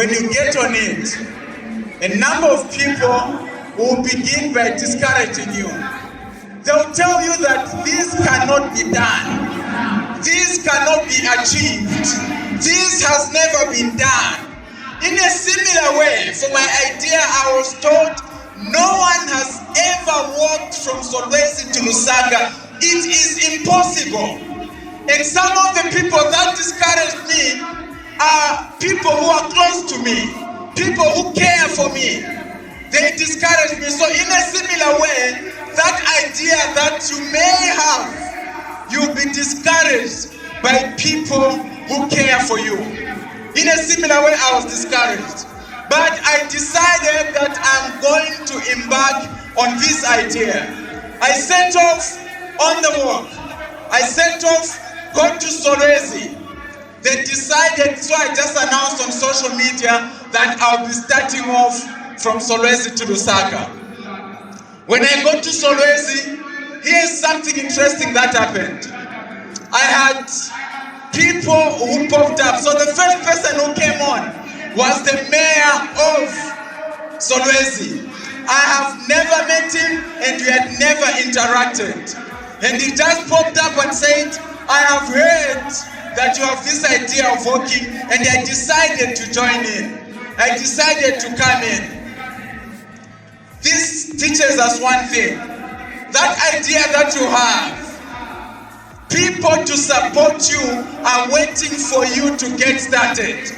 when you get on it, a number of people will begin by discouraging you. They'll tell you that this cannot be done. This cannot be achieved. This has never been done. In a similar way, for my idea, I was told no one has ever walked from Solwezi to Lusaka. It is impossible. And some of the people that discouraged me are people who are close to me, people who care for me. They discourage me. So in a similar way, that idea that you may have, you'll be discouraged by people who care for you. In a similar way, I was discouraged. But I decided that I'm going to embark on this idea. I set off on the walk. I set off, got to Solwezi. They decided, so I just announced on social media that I'll be starting off from Solwezi to Lusaka. When I got to Solwezi, here's something interesting that happened. I had people who popped up. So the first person who came on was the mayor of Solwezi. I have never met him and we had never interacted. And he just popped up and said, I have heard that you have this idea of walking, and I decided to join in. I decided to come in. This teaches us one thing. That idea that you have, people to support you are waiting for you to get started.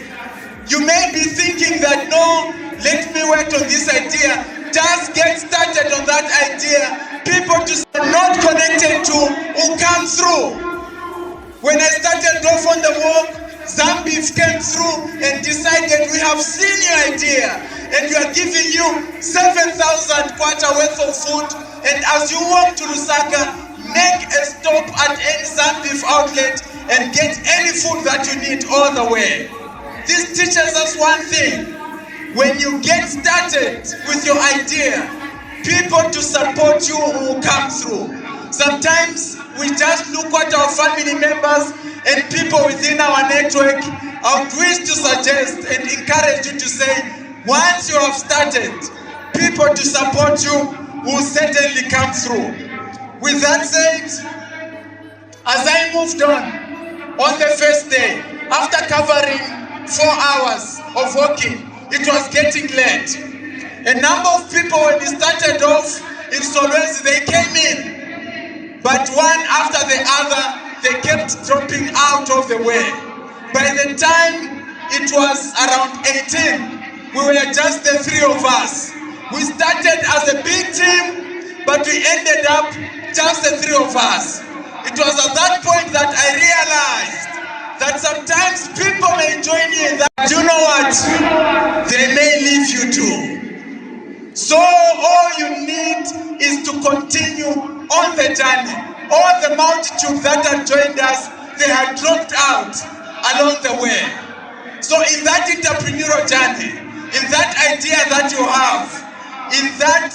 You may be thinking that, no, let me wait on this idea. Just get started on that idea. People are not connected to will come through. When I started off on the walk, Zambian came through and decided, we have seen your idea and we are giving you 7,000 kwacha worth of food, and as you walk to Lusaka, make a stop at any Zambian outlet and get any food that you need all the way. This teaches us one thing. When you get started with your idea, people to support you will come through. Sometimes we just look at our family members and people within our network. I would wish to suggest and encourage you to say, once you have started, people to support you will certainly come through. With that said, as I moved on the first day, after covering 4 hours of walking, it was getting late. A number of people, when we started off in Solwezi, they came in. But one after the other, they kept dropping out of the way. By the time it was around 18, we were just the 3 of us. We started as a big team, but we ended up just the 3 of us. It was at that point that I realized that sometimes people may join you in that. You know what? They may leave you too. So all you need is to continue on the journey. All the multitude that had joined us, they had dropped out along the way. So in that entrepreneurial journey, in that idea that you have, in that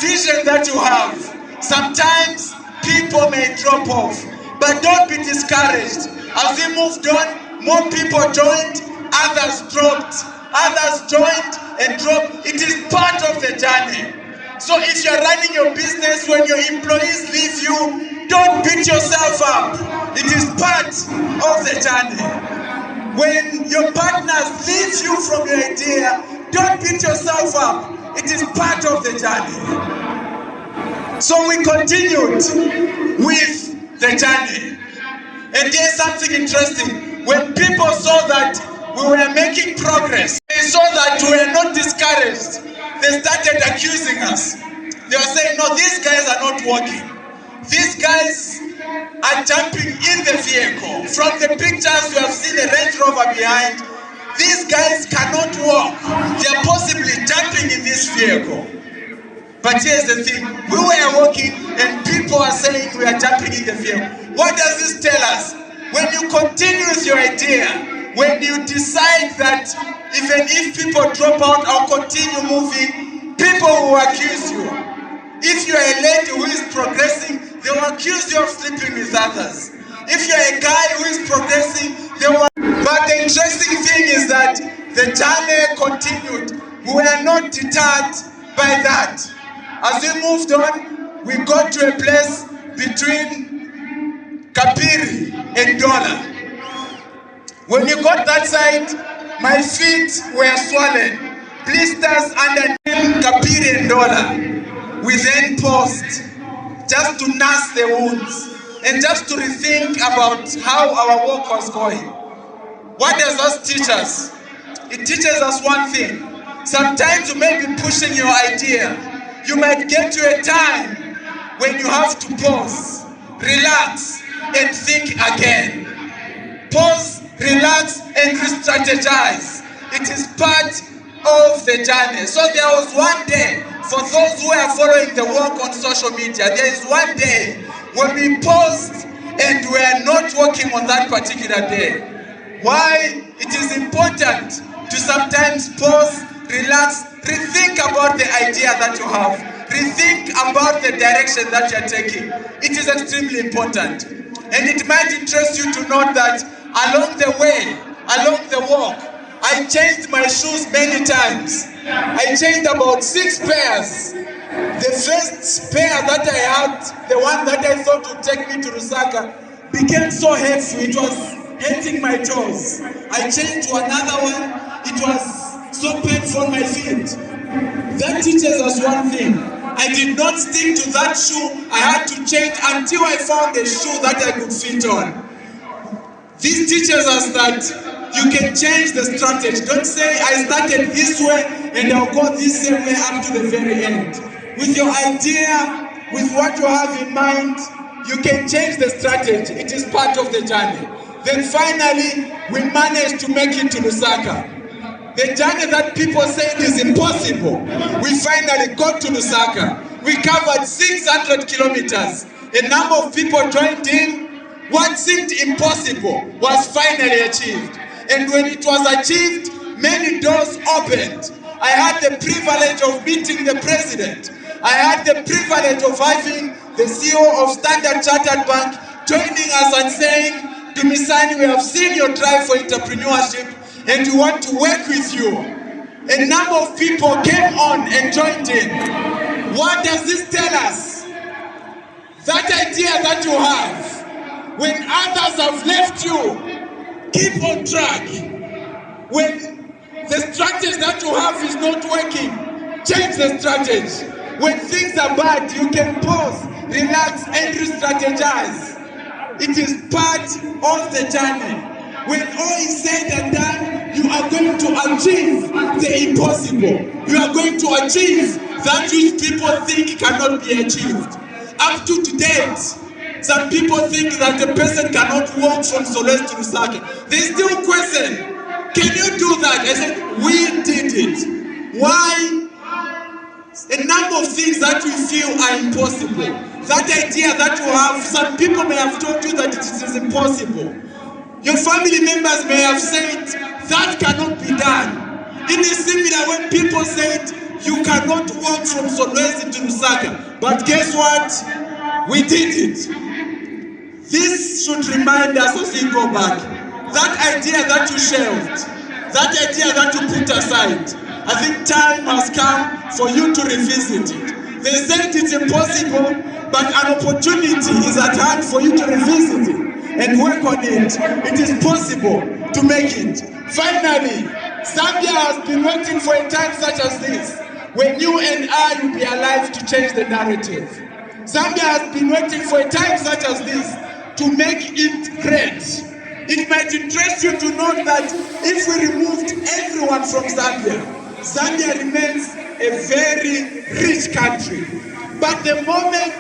vision that you have, sometimes people may drop off. But don't be discouraged. As we moved on, more people joined, others dropped, others joined and dropped. It is part of the journey. So if you're running your business, when your employees leave you, don't beat yourself up. It is part of the journey. When your partners leave you from your idea, don't beat yourself up. It is part of the journey. So we continued with the journey. And here's something interesting. When people saw that we were making progress, they saw that we were not discouraged, they started accusing us. They were saying, no, these guys are not working. These guys are jumping in the vehicle. From the pictures you have seen a Range Rover behind, these guys cannot walk. They are possibly jumping in this vehicle. But here's the thing, we were walking and people are saying we are jumping in the vehicle. What does this tell us? When you continue with your idea, when you decide that even if people drop out or continue moving, people will accuse you. If you are a lady who is progressing, they will accuse you of sleeping with others. If you are a guy who is progressing, they will. But the interesting thing is that the journey continued. We were not deterred by that. As we moved on, we got to a place between Kapiri and Dola. When we got that side, my feet were swollen, blisters underneath Kapiri and Dola. We then paused just to nurse the wounds and just to rethink about how our work was going. What does that teach us? It teaches us one thing. Sometimes you may be pushing your idea. You might get to a time when you have to pause, relax, and think again. Pause, relax, and re-strategize. It is part of the journey. So there was one day, for those who are following the work on social media, there is one day when we paused and we are not working on that particular day. Why? It is important to sometimes pause, relax, rethink about the idea that you have, rethink about the direction that you are taking. It is extremely important. And it might interest you to note that along the way, along the walk, I changed my shoes many times. I changed about 6 pairs. The first pair that I had, the one that I thought would take me to Lusaka, became so heavy, it was hitting my toes. I changed to another one, it was so painful on my feet. That teaches us one thing. I did not stick to that shoe. I had to change until I found a shoe that I could fit on. This teaches us that you can change the strategy. Don't say, I started this way and I'll go this same way up to the very end. With your idea, with what you have in mind, you can change the strategy. It is part of the journey. Then finally, we managed to make it to Lusaka. The journey that people said is impossible, we finally got to Lusaka. We covered 600 kilometers. A number of people joined in. What seemed impossible was finally achieved. And when it was achieved, many doors opened. I had the privilege of meeting the president. I had the privilege of having the CEO of Standard Chartered Bank joining us and saying, Dumisani, we have seen your drive for entrepreneurship and we want to work with you. A number of people came on and joined in. What does this tell us? That idea that you have, when others have left you, keep on track. When the strategy that you have is not working, change the strategy. When things are bad, you can pause, relax, and re-strategize. It is part of the journey. When all is said and done, you are going to achieve the impossible. You are going to achieve that which people think cannot be achieved. Up to date, some people think that a person cannot walk from Solwezi to Lusaka. They still question, can you do that? I said, we did it. Why? A number of things that we feel are impossible. That idea that you have, some people may have told you that it is impossible. Your family members may have said, that cannot be done. It is similar when people said, you cannot walk from Solwezi to Lusaka. But guess what? We did it. This should remind us as we go back. That idea that you shelved, that idea that you put aside, I think time has come for you to revisit it. They said it's impossible, but an opportunity is at hand for you to revisit it and work on it. It is possible to make it. Finally, Zambia has been waiting for a time such as this, when you and I will be alive to change the narrative. Zambia has been waiting for a time such as this to make it great. It might interest you to note that if we removed everyone from Zambia, Zambia remains a very rich country. But the moment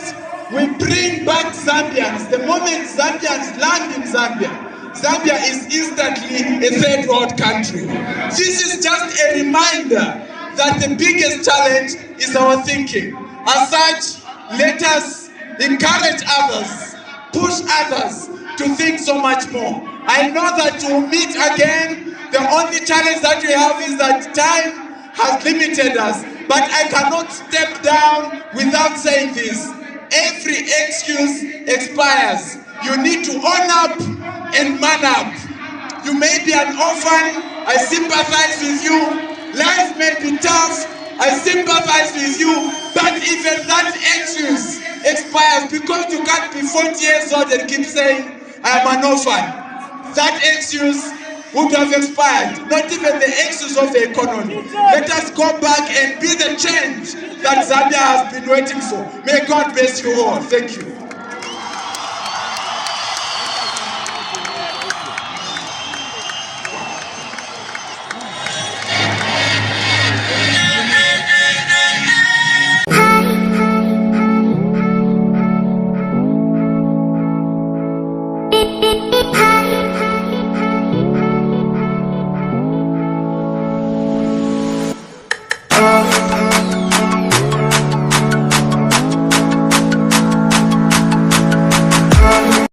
we bring back Zambians, the moment Zambians land in Zambia, Zambia is instantly a third world country. This is just a reminder that the biggest challenge is our thinking. As such, let us encourage others, push others to think so much more. I know that to meet again, the only challenge that we have is that time has limited us. But I cannot step down without saying this. Every excuse expires. You need to own up and man up. You may be an orphan, I sympathize with you. Life may be tough. I sympathize with you. But even that excuse expires because you can't be 40 years old and keep saying, I am an orphan. That excuse would have expired. Not even the excuse of the economy. Let us go back and be the change that Zambia has been waiting for. May God bless you all. Thank you.